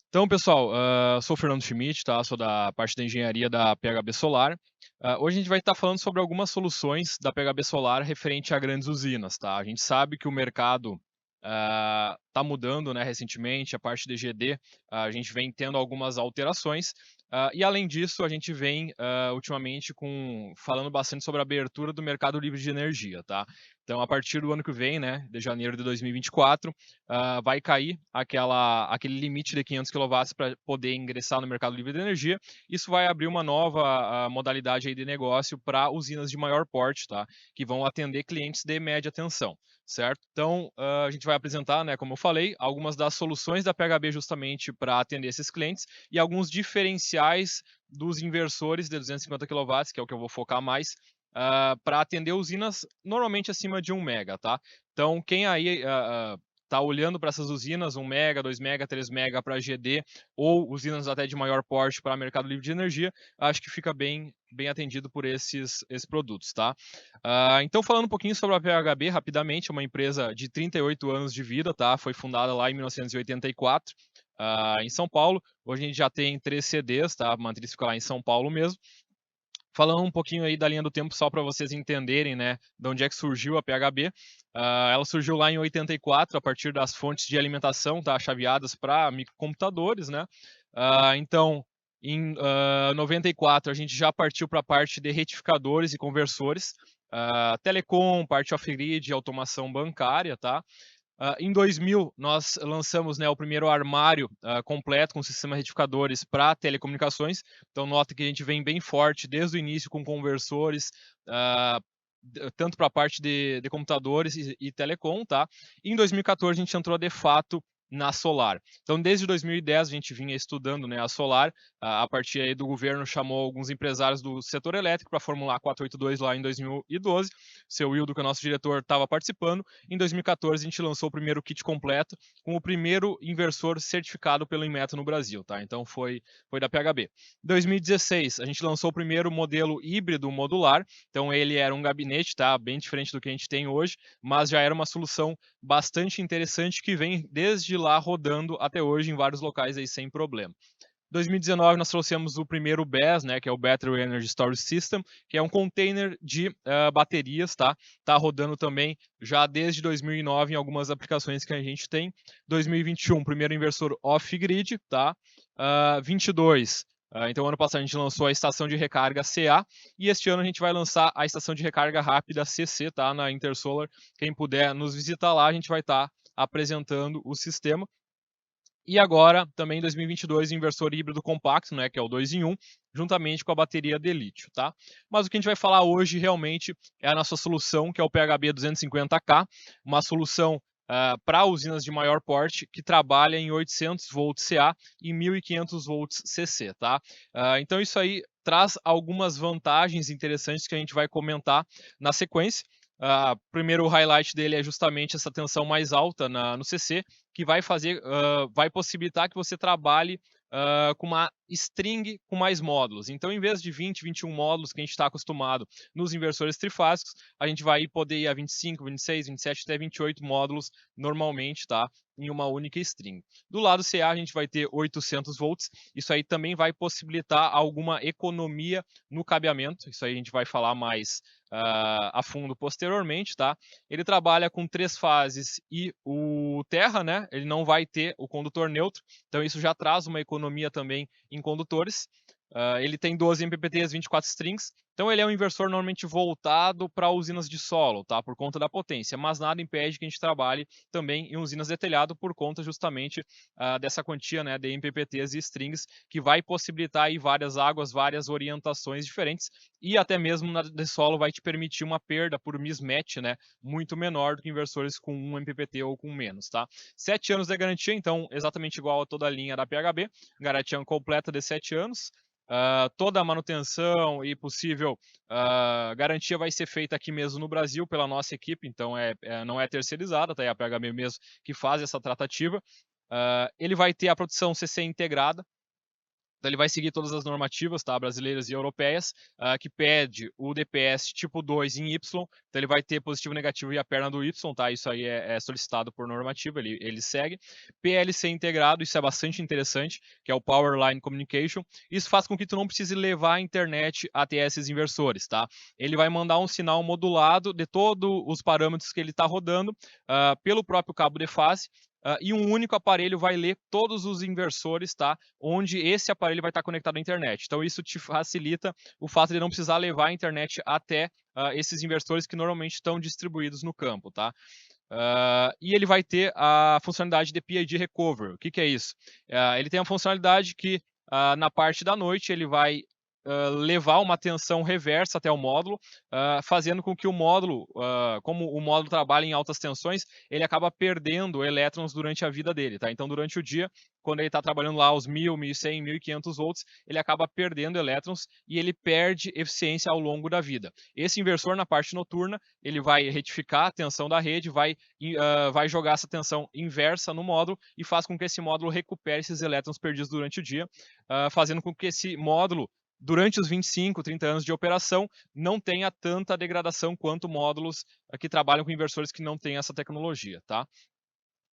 Então, pessoal, sou o Fernando Schmidt, tá? Sou da parte da engenharia da PHB Solar. Hoje a gente vai estar falando sobre algumas soluções da PHB Solar referente a grandes usinas, tá? A gente sabe que o mercado está mudando, né, recentemente, a parte de GD, a gente vem tendo algumas alterações, e além disso, a gente vem ultimamente falando bastante sobre a abertura do mercado livre de energia, tá? Então, a partir do ano que vem, né, de janeiro de 2024, vai cair aquele limite de 500 kW para poder ingressar no mercado livre de energia. Isso vai abrir uma nova modalidade aí de negócio para usinas de maior porte, tá? Que vão atender clientes de média tensão, certo? Então, a gente vai apresentar, né, como eu falei, algumas das soluções da PHB justamente para atender esses clientes e alguns diferenciais dos inversores de 250 kW, que é o que eu vou focar mais, para atender usinas normalmente acima de 1 mega, tá? Então, quem aí está olhando para essas usinas, 1 mega, 2 mega, 3 mega para GD, ou usinas até de maior porte para mercado livre de energia, acho que fica bem atendido por esses produtos, tá? Então, falando um pouquinho sobre a PHB, rapidamente, é uma empresa de 38 anos de vida, tá? Foi fundada lá em 1984, em São Paulo. Hoje a gente já tem 3 CDs, tá? A matriz fica lá em São Paulo mesmo. Falando um pouquinho aí da linha do tempo, só para vocês entenderem, né, de onde é que surgiu a PHB. Ela surgiu lá em 84, a partir das fontes de alimentação, tá, chaveadas para microcomputadores, né? Então, em 94, a gente já partiu para a parte de retificadores e conversores, telecom, parte off-grid, automação bancária, tá? Em 2000, nós lançamos, né, o primeiro armário completo com sistema retificadores para telecomunicações. Então, nota que a gente vem bem forte desde o início com conversores, tanto para a parte de computadores e telecom, tá? E em 2014, a gente entrou de fato na Solar. Então, desde 2010, a gente vinha estudando, né, a Solar. A partir aí do governo, chamou alguns empresários do setor elétrico para formular 482 lá em 2012. Seu Wildo, que é o nosso diretor, estava participando. Em 2014, a gente lançou o primeiro kit completo, com o primeiro inversor certificado pelo Inmetro no Brasil, tá? Então foi da PHB. Em 2016, a gente lançou o primeiro modelo híbrido modular. Então ele era um gabinete, tá? Bem diferente do que a gente tem hoje, mas já era uma solução bastante interessante que vem desde lá rodando até hoje em vários locais aí sem problema. 2019 nós trouxemos o primeiro BESS, né, que é o Battery Energy Storage System, que é um container de baterias, tá? Tá rodando também já desde 2009 em algumas aplicações que a gente tem. 2021, primeiro inversor off-grid, tá? 22, então ano passado a gente lançou a estação de recarga CA e este ano a gente vai lançar a estação de recarga rápida CC, tá? Na Intersolar. Quem puder nos visitar lá, a gente vai estar apresentando o sistema. E agora, também em 2022, o inversor híbrido compacto, né, que é o 2 em 1, juntamente com a bateria de lítio, tá? Mas o que a gente vai falar hoje realmente é a nossa solução, que é o PHB 250K, uma solução para usinas de maior porte que trabalha em 800 volts CA e 1500 volts CC, tá? Então isso aí traz algumas vantagens interessantes que a gente vai comentar na sequência. Primeiro, o highlight dele é justamente essa tensão mais alta no CC, que vai possibilitar que você trabalhe com uma string com mais módulos. Então, em vez de 20, 21 módulos que a gente está acostumado nos inversores trifásicos, a gente vai poder ir a 25, 26, 27 até 28 módulos normalmente, tá? Em uma única string. Do lado CA, a gente vai ter 800 volts. Isso aí também vai possibilitar alguma economia no cabeamento. Isso aí a gente vai falar mais a fundo posteriormente, tá? Ele trabalha com 3 fases e o terra, né? Ele não vai ter o condutor neutro, então isso já traz uma economia também em condutores. Ele tem 12 MPPTs, 24 strings, então ele é um inversor normalmente voltado para usinas de solo, tá? Por conta da potência, mas nada impede que a gente trabalhe também em usinas de telhado por conta justamente dessa quantia, né, de MPPTs e strings que vai possibilitar aí várias águas, várias orientações diferentes e até mesmo na de solo vai te permitir uma perda por mismatch, né, muito menor do que inversores com 1 MPPT ou com menos, tá? 7 anos de garantia, então exatamente igual a toda a linha da PHB, garantia completa de 7 anos. Toda a manutenção e possível garantia vai ser feita aqui mesmo no Brasil pela nossa equipe, então não é terceirizada, tá? É a PHB mesmo que faz essa tratativa. Ele vai ter a produção CC integrada, Então ele vai seguir todas as normativas, tá, brasileiras e europeias, que pede o DPS tipo 2 em Y, então ele vai ter positivo, negativo e a perna do Y, tá, isso aí é solicitado por normativa, ele segue. PLC integrado, isso é bastante interessante, que é o Power Line Communication, isso faz com que tu não precise levar a internet até esses inversores, tá. Ele vai mandar um sinal modulado de todos os parâmetros que ele está rodando, pelo próprio cabo de fase, e um único aparelho vai ler todos os inversores, tá? Onde esse aparelho vai estar conectado à internet. Então isso te facilita o fato de não precisar levar a internet até esses inversores que normalmente estão distribuídos no campo, tá? E ele vai ter a funcionalidade de PID Recovery. O que é isso? Ele tem a funcionalidade que na parte da noite ele vai levar uma tensão reversa até o módulo, fazendo com que o módulo, como o módulo trabalha em altas tensões, ele acaba perdendo elétrons durante a vida dele, tá? Então, durante o dia, quando ele está trabalhando lá aos 1000, 1100, 1500 volts, ele acaba perdendo elétrons e ele perde eficiência ao longo da vida. Esse inversor, na parte noturna, ele vai retificar a tensão da rede, vai jogar essa tensão inversa no módulo e faz com que esse módulo recupere esses elétrons perdidos durante o dia, fazendo com que esse módulo, durante os 25, 30 anos de operação, não tenha tanta degradação quanto módulos que trabalham com inversores que não têm essa tecnologia, tá?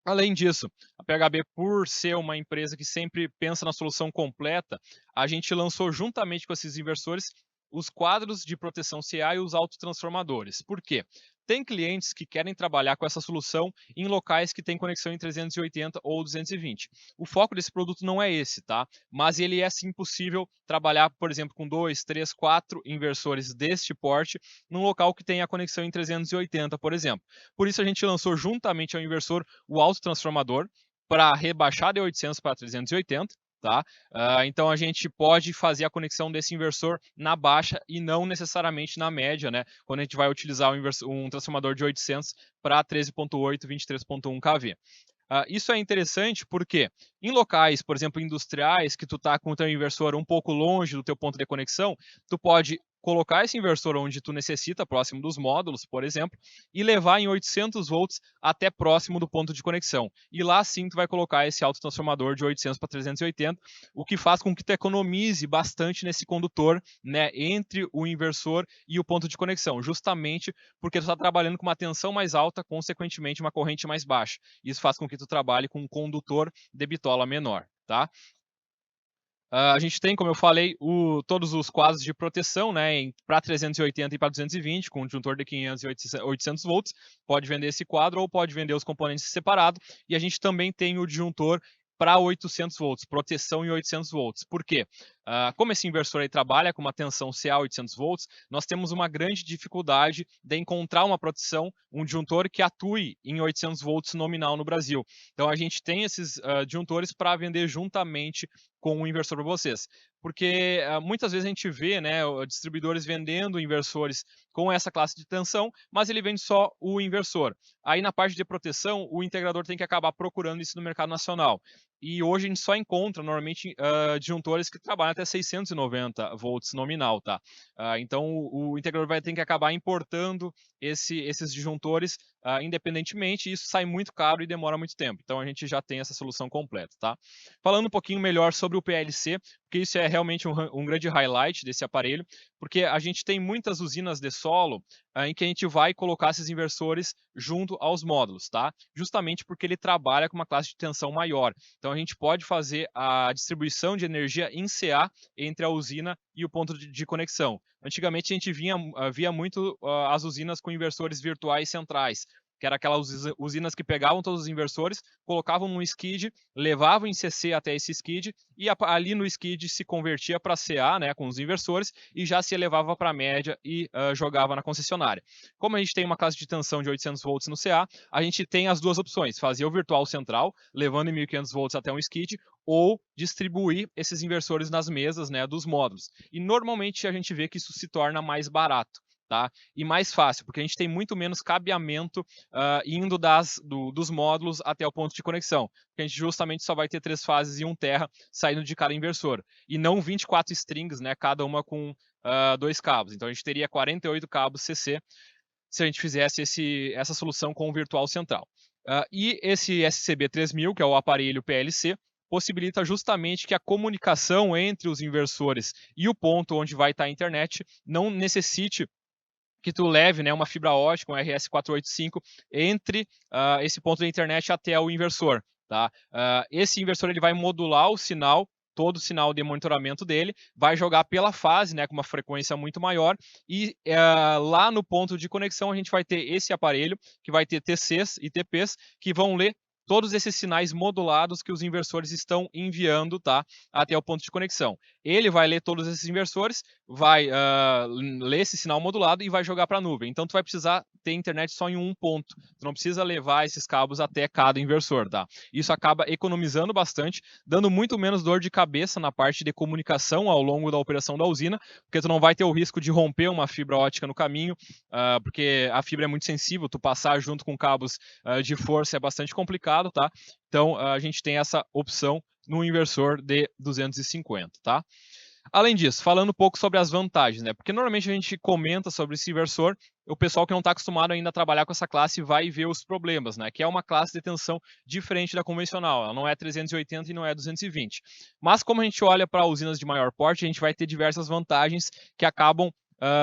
Além disso, a PHB, por ser uma empresa que sempre pensa na solução completa, a gente lançou juntamente com esses inversores os quadros de proteção CA e os autotransformadores. Por quê? Tem clientes que querem trabalhar com essa solução em locais que têm conexão em 380 ou 220. O foco desse produto não é esse, tá? Mas ele é sim possível trabalhar, por exemplo, com 2, 3, 4 inversores deste porte num local que tenha conexão em 380, por exemplo. Por isso a gente lançou juntamente ao inversor o autotransformador para rebaixar de 800 para 380. Tá? Então a gente pode fazer a conexão desse inversor na baixa e não necessariamente na média, né? Quando a gente vai utilizar um transformador de 800 para 13.8, 23.1 kV. Isso é interessante porque em locais, por exemplo, industriais, que tu está com o teu inversor um pouco longe do teu ponto de conexão, tu pode colocar esse inversor onde tu necessita, próximo dos módulos, por exemplo, e levar em 800 volts até próximo do ponto de conexão. E lá sim tu vai colocar esse autotransformador de 800 para 380, o que faz com que tu economize bastante nesse condutor, né, entre o inversor e o ponto de conexão, justamente porque tu está trabalhando com uma tensão mais alta, consequentemente uma corrente mais baixa. Isso faz com que tu trabalhe com um condutor de bitola menor, tá? A gente tem, como eu falei, todos os quadros de proteção, né, para 380 e para 220, com um disjuntor de 500 e 800 volts. Pode vender esse quadro ou pode vender os componentes separados. E a gente também tem o disjuntor para 800 volts, proteção em 800 volts. Por quê? Como esse inversor aí trabalha com uma tensão CA 800 volts, nós temos uma grande dificuldade de encontrar uma proteção, um disjuntor que atue em 800 volts nominal no Brasil. Então a gente tem esses disjuntores para vender juntamente com o inversor para vocês. Porque muitas vezes a gente vê, né, distribuidores vendendo inversores com essa classe de tensão, mas ele vende só o inversor. Aí na parte de proteção, o integrador tem que acabar procurando isso no mercado nacional. E hoje a gente só encontra normalmente disjuntores que trabalham até 690 volts nominal, tá? Então o integrador vai ter que acabar importando esses disjuntores independentemente, e isso sai muito caro e demora muito tempo. Então a gente já tem essa solução completa, tá? Falando um pouquinho melhor sobre o PLC, porque isso é realmente um grande highlight desse aparelho, porque a gente tem muitas usinas de solo em que a gente vai colocar esses inversores junto aos módulos, tá? Justamente porque ele trabalha com uma classe de tensão maior. Então a gente pode fazer a distribuição de energia em CA entre a usina e o ponto de conexão. Antigamente a gente via muito as usinas com inversores virtuais centrais, que era aquelas usinas que pegavam todos os inversores, colocavam num skid, levavam em CC até esse skid, e ali no skid se convertia para CA, né, com os inversores, e já se elevava para a média e jogava na concessionária. Como a gente tem uma classe de tensão de 800 volts no CA, a gente tem as duas opções, fazer o virtual central, levando em 1500 volts até um skid, ou distribuir esses inversores nas mesas, né, dos módulos. E normalmente a gente vê que isso se torna mais barato. Tá? E mais fácil, porque a gente tem muito menos cabeamento indo dos módulos até o ponto de conexão. Porque a gente justamente só vai ter 3 fases e 1 terra saindo de cada inversor. E não 24 strings, né, cada uma com 2 cabos. Então a gente teria 48 cabos CC se a gente fizesse essa solução com o virtual central. E esse SCB 3000, que é o aparelho PLC, possibilita justamente que a comunicação entre os inversores e o ponto onde vai estar a internet não necessite que tu leve, né, uma fibra ótica, um RS485, entre esse ponto da internet até o inversor. Tá? Esse inversor ele vai modular o sinal, todo o sinal de monitoramento dele, vai jogar pela fase, né, com uma frequência muito maior, e lá no ponto de conexão a gente vai ter esse aparelho, que vai ter TCs e TPs, que vão ler todos esses sinais modulados que os inversores estão enviando, tá, até o ponto de conexão. Ele vai ler todos esses inversores, vai ler esse sinal modulado e vai jogar para a nuvem. Então, tu vai precisar ter internet só em um ponto. Tu não precisa levar esses cabos até cada inversor, tá? Isso acaba economizando bastante, dando muito menos dor de cabeça na parte de comunicação ao longo da operação da usina, porque tu não vai ter o risco de romper uma fibra ótica no caminho, porque a fibra é muito sensível, tu passar junto com cabos de força é bastante complicado, tá? Então, a gente tem essa opção no inversor de 250, tá? Além disso, falando um pouco sobre as vantagens, né? Porque normalmente a gente comenta sobre esse inversor, o pessoal que não está acostumado ainda a trabalhar com essa classe vai ver os problemas, né? Que é uma classe de tensão diferente da convencional, ela não é 380 e não é 220. Mas como a gente olha para usinas de maior porte, a gente vai ter diversas vantagens que acabam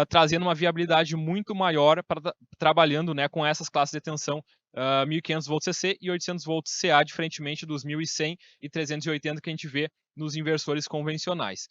trazendo uma viabilidade muito maior para trabalhando, né, com essas classes de tensão 1500 volts CC e 800 volts CA, diferentemente dos 1100 e 380 que a gente vê nos inversores convencionais.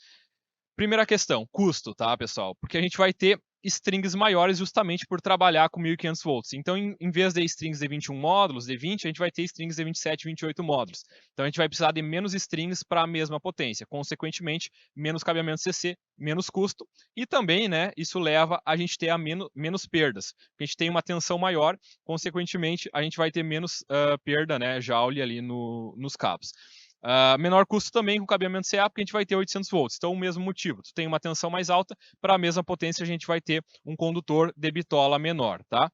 Primeira questão, custo, tá, pessoal? Porque a gente vai ter strings maiores justamente por trabalhar com 1500 volts. Então, em vez de strings de 21 módulos, de 20, a gente vai ter strings de 27, 28 módulos. Então, a gente vai precisar de menos strings para a mesma potência. Consequentemente, menos cabeamento CC, menos custo. E também, né, isso leva a gente ter menos perdas. Porque a gente tem uma tensão maior, consequentemente, a gente vai ter menos perda, né, Joule ali nos cabos. Menor custo também com cabeamento CA, porque a gente vai ter 800 volts. Então, o mesmo motivo. Tu tem uma tensão mais alta, para a mesma potência a gente vai ter um condutor de bitola menor, tá?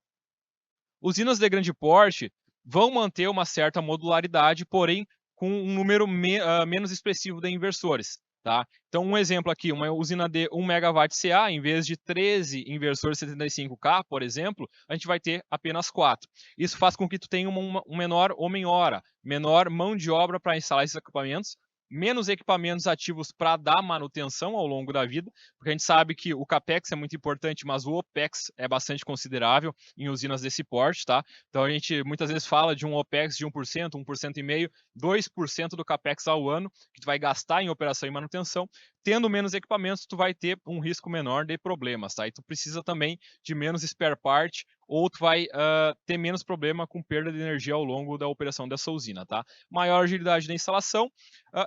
Usinas de grande porte vão manter uma certa modularidade, porém com um número menos expressivo de inversores. Tá? Então, um exemplo aqui, uma usina de 1 MW CA, em vez de 13 inversores 75K, por exemplo, a gente vai ter apenas 4. Isso faz com que tu tenha um menor homem-hora, menor mão de obra para instalar esses equipamentos, menos equipamentos ativos para dar manutenção ao longo da vida, porque a gente sabe que o CAPEX é muito importante, mas o OPEX é bastante considerável em usinas desse porte, tá? Então a gente muitas vezes fala de um OPEX de 1%, 1,5%, 2% do CAPEX ao ano, que tu vai gastar em operação e manutenção. Tendo menos equipamentos, tu vai ter um risco menor de problemas, tá? E tu precisa também de menos spare part, ou tu vai ter menos problema com perda de energia ao longo da operação dessa usina, tá? Maior agilidade da instalação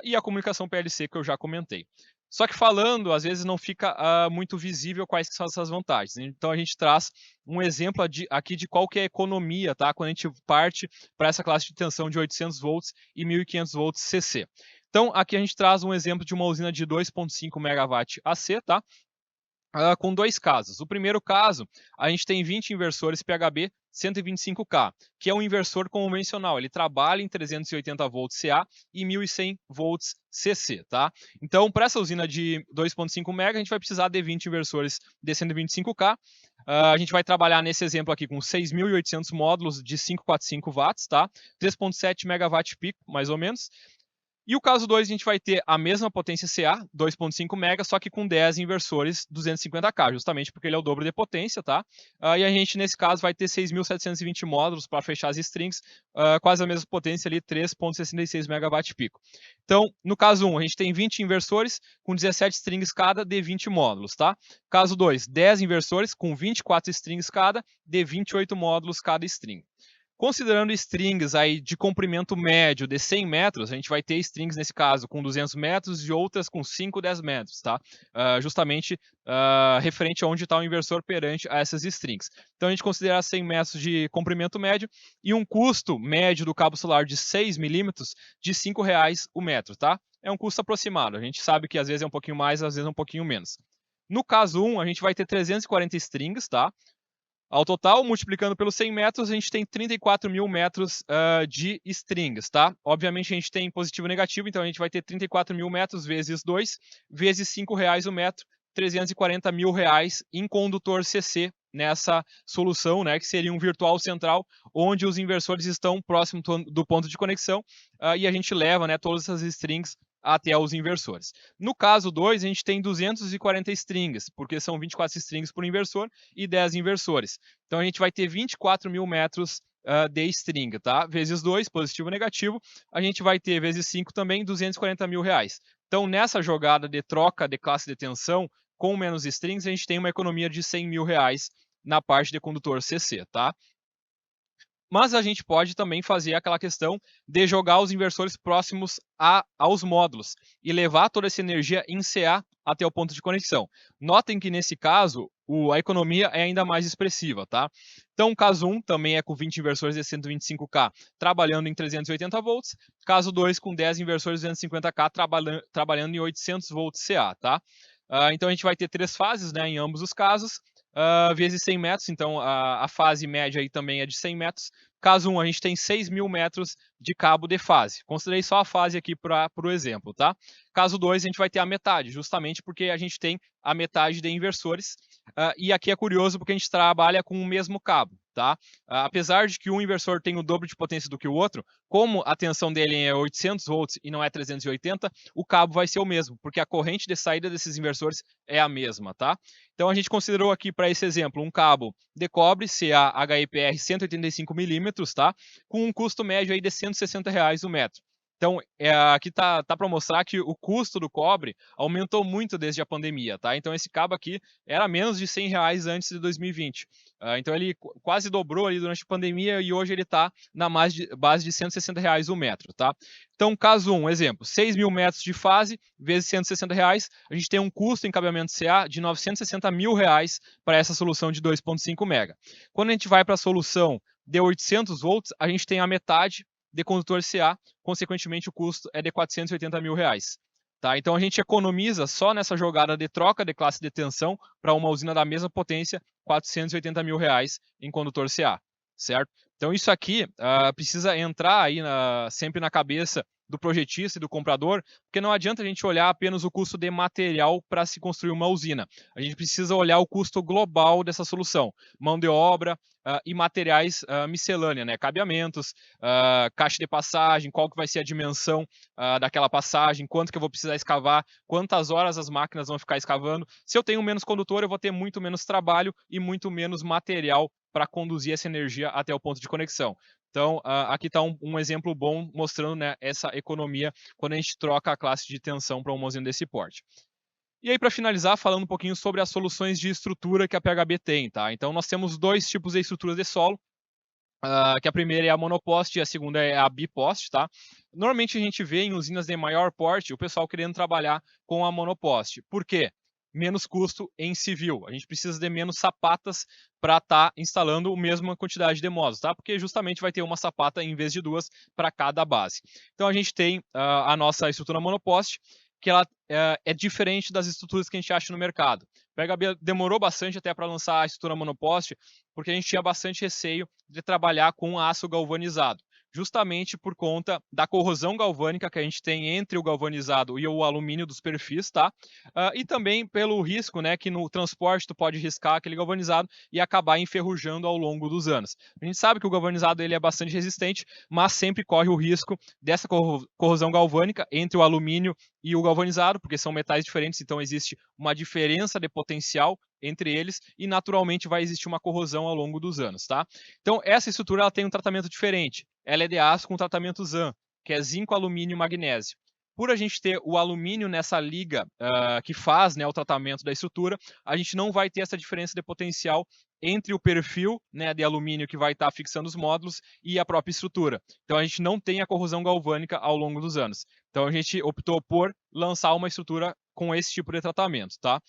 e a comunicação PLC que eu já comentei. Só que falando, às vezes não fica muito visível quais são essas vantagens. Então a gente traz um exemplo aqui de qual que é a economia, tá? Quando a gente parte para essa classe de tensão de 800 volts e 1500 volts CC. Então aqui a gente traz um exemplo de uma usina de 2,5 MW AC, tá? Com dois casos. O primeiro caso, a gente tem 20 inversores PHB 125K, que é um inversor convencional. Ele trabalha em 380 volts CA e 1100 volts CC, tá? Então, para essa usina de 2.5 MB, a gente vai precisar de 20 inversores de 125K. A gente vai trabalhar nesse exemplo aqui com 6.800 módulos de 545 watts, tá? 3.7 megawatt pico, mais ou menos. E o caso 2, a gente vai ter a mesma potência CA, 2.5 MB, só que com 10 inversores 250K, justamente porque ele é o dobro de potência, tá? E a gente, nesse caso, vai ter 6.720 módulos para fechar as strings, quase a mesma potência ali, 3.66 megawatt pico. Então, no caso 1, a gente tem 20 inversores com 17 strings cada de 20 módulos, tá? Caso 2, 10 inversores com 24 strings cada de 28 módulos cada string. Considerando strings aí de comprimento médio de 100 metros, a gente vai ter strings nesse caso com 200 metros e outras com 5, 10 metros, tá? Justamente referente a onde está o inversor perante a essas strings. Então a gente considera 100 metros de comprimento médio e um custo médio do cabo solar de 6 milímetros de R$ 5,00 o metro, tá? É um custo aproximado, a gente sabe que às vezes é um pouquinho mais, às vezes é um pouquinho menos. No caso 1, a gente vai ter 340 strings, tá? Ao total, multiplicando pelos 100 metros, a gente tem 34 mil metros de strings, tá? Obviamente, a gente tem positivo e negativo, então a gente vai ter 34 mil metros vezes 2, vezes R$ 5,00 o metro, R$ 340 mil em condutor CC nessa solução, né, que seria um virtual central, onde os inversores estão próximo do ponto de conexão e a gente leva, né, todas essas strings até os inversores. No caso 2, a gente tem 240 strings, porque são 24 strings por inversor e 10 inversores. Então a gente vai ter 24 mil metros de string, tá? Vezes 2, positivo ou negativo, a gente vai ter vezes 5 também, R$ 240 mil. Então nessa jogada de troca de classe de tensão, com menos strings, a gente tem uma economia de R$ 100 mil na parte de condutor CC, tá? Mas a gente pode também fazer aquela questão de jogar os inversores próximos aos módulos e levar toda essa energia em CA até o ponto de conexão. Notem que nesse caso, a economia é ainda mais expressiva, tá? Então, caso 1 também é com 20 inversores de 125K trabalhando em 380 volts, caso 2 com 10 inversores de 250K trabalhando em 800 volts CA, tá? Então a gente vai ter 3 fases, né, em ambos os casos. Vezes 100 metros, então a fase média aí também é de 100 metros. Caso 1, a gente tem 6 mil metros de cabo de fase. Considerei só a fase aqui para o exemplo, tá? Caso 2, a gente vai ter a metade, justamente porque a gente tem a metade de inversores. E aqui é curioso porque a gente trabalha com o mesmo cabo, tá? Apesar de que um inversor tem o dobro de potência do que o outro, como a tensão dele é 800 volts e não é 380, o cabo vai ser o mesmo, porque a corrente de saída desses inversores é a mesma, tá? Então a gente considerou aqui para esse exemplo um cabo de cobre CA-HIPR 185 milímetros, tá? Com um custo médio aí de R$ 160 o metro. Então, aqui tá para mostrar que o custo do cobre aumentou muito desde a pandemia, tá? Então, esse cabo aqui era menos de R$ 100 antes de 2020. Então, ele quase dobrou ali durante a pandemia e hoje ele está na base de R$ 160 o metro, tá? Então, caso 1, exemplo, 6 mil metros de fase vezes R$ 160, a gente tem um custo em cabeamento CA de R$ 960 mil para essa solução de 2.5 mega. Quando a gente vai para a solução de 800 volts, a gente tem a metade de condutor CA, consequentemente o custo é de R$ 480 mil. Tá? Então a gente economiza só nessa jogada de troca de classe de tensão para uma usina da mesma potência, R$ 480 mil em condutor CA, certo? Então isso aqui precisa entrar aí sempre na cabeça do projetista e do comprador, porque não adianta a gente olhar apenas o custo de material para se construir uma usina. A gente precisa olhar o custo global dessa solução, mão de obra e materiais miscelânea, né? Cabeamentos, caixa de passagem, qual que vai ser a dimensão daquela passagem, quanto que eu vou precisar escavar, quantas horas as máquinas vão ficar escavando. Se eu tenho menos condutor, eu vou ter muito menos trabalho e muito menos material para conduzir essa energia até o ponto de conexão. Então, aqui está um exemplo bom mostrando, né, essa economia quando a gente troca a classe de tensão para uma usina desse porte. E aí, para finalizar, falando um pouquinho sobre as soluções de estrutura que a PHB tem, tá? Então, nós temos 2 tipos de estruturas de solo, que a primeira é a monoposte e a segunda é a biposte, tá? Normalmente a gente vê em usinas de maior porte o pessoal querendo trabalhar com a monoposte. Por quê? Menos custo em civil. A gente precisa de menos sapatas para estar instalando a mesma quantidade de módulos, tá? Porque justamente vai ter uma sapata em vez de 2 para cada base. Então a gente tem a nossa estrutura monoposte, que ela é diferente das estruturas que a gente acha no mercado. O PHB demorou bastante até para lançar a estrutura monoposte, porque a gente tinha bastante receio de trabalhar com aço galvanizado, justamente por conta da corrosão galvânica que a gente tem entre o galvanizado e o alumínio dos perfis, tá? E também pelo risco, né, que no transporte tu pode riscar aquele galvanizado e acabar enferrujando ao longo dos anos. A gente sabe que o galvanizado ele é bastante resistente, mas sempre corre o risco dessa corrosão galvânica entre o alumínio e o galvanizado, porque são metais diferentes, então existe uma diferença de potencial entre eles e naturalmente vai existir uma corrosão ao longo dos anos, tá? Então essa estrutura ela tem um tratamento diferente. Ela é de aço com tratamento ZAN, que é zinco, alumínio e magnésio. Por a gente ter o alumínio nessa liga que faz, né, o tratamento da estrutura, a gente não vai ter essa diferença de potencial entre o perfil, né, de alumínio que vai estar fixando os módulos e a própria estrutura. Então a gente não tem a corrosão galvânica ao longo dos anos. Então a gente optou por lançar uma estrutura com esse tipo de tratamento, tá?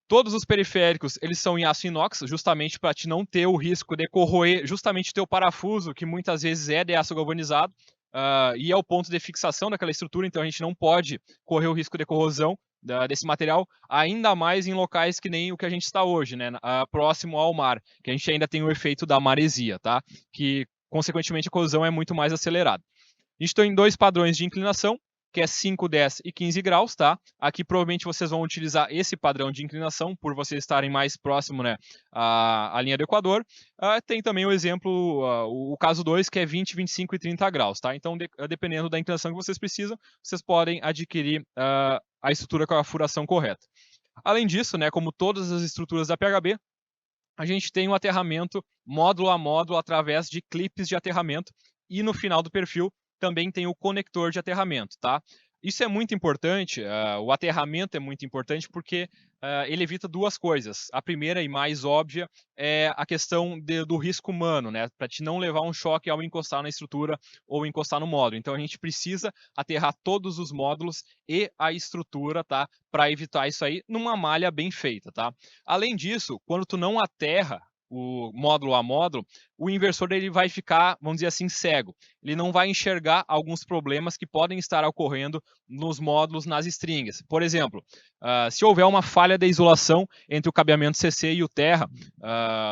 Todos os periféricos, eles são em aço inox, justamente para te não ter o risco de corroer justamente o teu parafuso, que muitas vezes é de aço galvanizado, e é o ponto de fixação daquela estrutura, então a gente não pode correr o risco de corrosão desse material, ainda mais em locais que nem o que a gente está hoje, né, próximo ao mar, que a gente ainda tem o efeito da maresia, tá? Que, consequentemente, a corrosão é muito mais acelerada. A gente tem 2 padrões de inclinação, que é 5, 10 e 15 graus, tá? Aqui provavelmente vocês vão utilizar esse padrão de inclinação, por vocês estarem mais próximo, né, à linha do Equador. Tem também o exemplo, o caso 2, que é 20, 25 e 30 graus, tá? Então, dependendo da inclinação que vocês precisam, vocês podem adquirir a estrutura com a furação correta. Além disso, né, como todas as estruturas da PHB, a gente tem um aterramento módulo a módulo através de clipes de aterramento, e no final do perfil também tem o conector de aterramento, tá? Isso é muito importante, o aterramento é muito importante porque ele evita duas coisas. A primeira e mais óbvia é a questão do risco humano, né? Para te não levar um choque ao encostar na estrutura ou encostar no módulo. Então a gente precisa aterrar todos os módulos e a estrutura, tá? Para evitar isso aí numa malha bem feita, tá? Além disso, quando tu não aterra o módulo a módulo, o inversor ele vai ficar, vamos dizer assim, cego. Ele não vai enxergar alguns problemas que podem estar ocorrendo nos módulos, nas stringas. Por exemplo, se houver uma falha de isolação entre o cabeamento CC e o terra,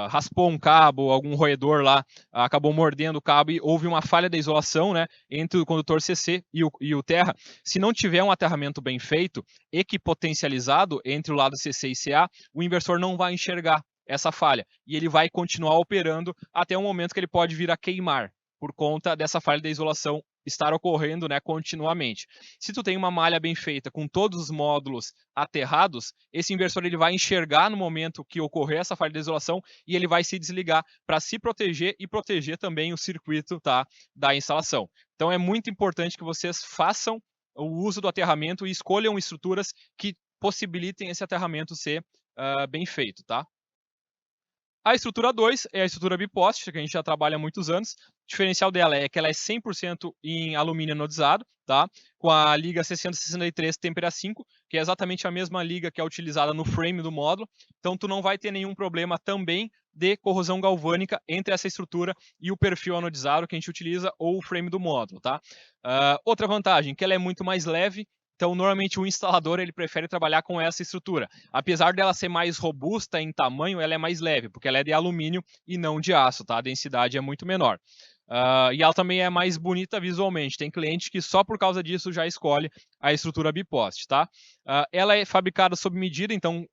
raspou um cabo, algum roedor lá acabou mordendo o cabo e houve uma falha de isolação, né, entre o condutor CC e o terra, se não tiver um aterramento bem feito, equipotencializado entre o lado CC e CA, o inversor não vai enxergar essa falha, e ele vai continuar operando até um momento que ele pode vir a queimar, por conta dessa falha de isolação estar ocorrendo, né, continuamente. Se tu tem uma malha bem feita, com todos os módulos aterrados, esse inversor ele vai enxergar no momento que ocorrer essa falha de isolação e ele vai se desligar para se proteger e proteger também o circuito, tá, da instalação. Então é muito importante que vocês façam o uso do aterramento e escolham estruturas que possibilitem esse aterramento ser bem feito, tá? A estrutura 2 é a estrutura biposte, que a gente já trabalha há muitos anos. O diferencial dela é que ela é 100% em alumínio anodizado, tá? Com a liga 663 Tempera 5, que é exatamente a mesma liga que é utilizada no frame do módulo. Então, tu não vai ter nenhum problema também de corrosão galvânica entre essa estrutura e o perfil anodizado que a gente utiliza ou o frame do módulo, tá? Outra vantagem, que ela é muito mais leve. Então, normalmente o instalador ele prefere trabalhar com essa estrutura. Apesar dela ser mais robusta em tamanho, ela é mais leve, porque ela é de alumínio e não de aço, tá? A densidade é muito menor. E ela também é mais bonita visualmente. Tem cliente que só por causa disso já escolhe a estrutura biposte, tá? Ela é fabricada sob medida, então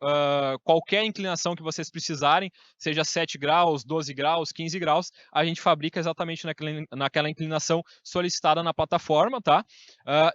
qualquer inclinação que vocês precisarem, seja 7 graus, 12 graus, 15 graus, a gente fabrica exatamente naquela inclinação solicitada na plataforma, tá?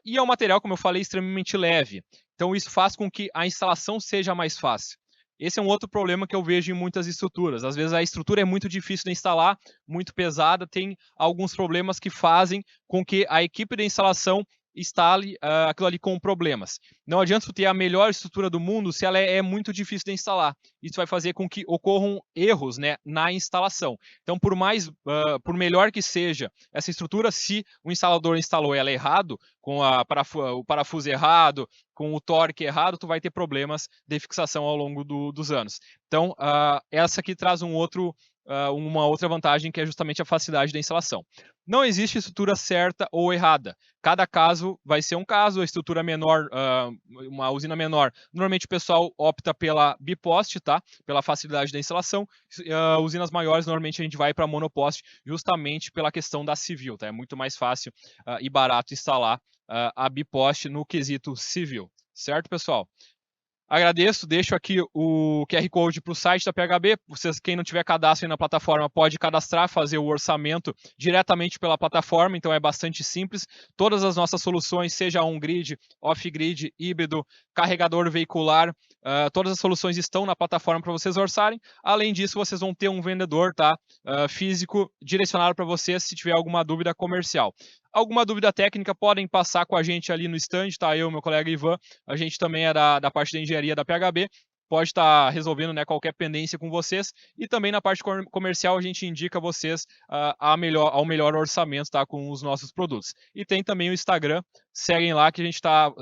E é um material, como eu falei, extremamente leve. Então isso faz com que a instalação seja mais fácil. Esse é um outro problema que eu vejo em muitas estruturas. Às vezes a estrutura é muito difícil de instalar, muito pesada, tem alguns problemas que fazem com que a equipe de instalação instale aquilo ali com problemas. Não adianta tu ter a melhor estrutura do mundo se ela é muito difícil de instalar. Isso vai fazer com que ocorram erros, né, na instalação. Então, por melhor que seja essa estrutura, se o instalador instalou ela errado, com o parafuso errado, com o torque errado, tu vai ter problemas de fixação ao longo dos anos. Então, essa aqui traz uma outra vantagem, que é justamente a facilidade da instalação. Não existe estrutura certa ou errada. Cada caso vai ser um caso. A estrutura menor, uma usina menor, normalmente o pessoal opta pela biposte, tá? Pela facilidade da instalação. Usinas maiores, normalmente a gente vai para monoposte, justamente pela questão da civil, tá? É muito mais fácil e barato instalar a biposte no quesito civil, certo, pessoal? Agradeço, deixo aqui o QR Code para o site da PHB. Quem não tiver cadastro aí na plataforma pode cadastrar, fazer o orçamento diretamente pela plataforma, então é bastante simples. Todas as nossas soluções, seja on-grid, off-grid, híbrido, carregador veicular, todas as soluções estão na plataforma para vocês orçarem. Além disso, vocês vão ter um vendedor, tá, físico direcionado para vocês se tiver alguma dúvida comercial. Alguma dúvida técnica, podem passar com a gente ali no stand, tá? Eu e meu colega Ivan, a gente também é da parte da engenharia da PHB, pode estar resolvendo, né, qualquer pendência com vocês. E também na parte comercial a gente indica vocês ao melhor orçamento, tá, com os nossos produtos. E tem também o Instagram, seguem lá que a gente está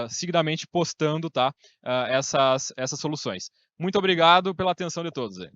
seguidamente postando, tá, essas soluções. Muito obrigado pela atenção de todos aí.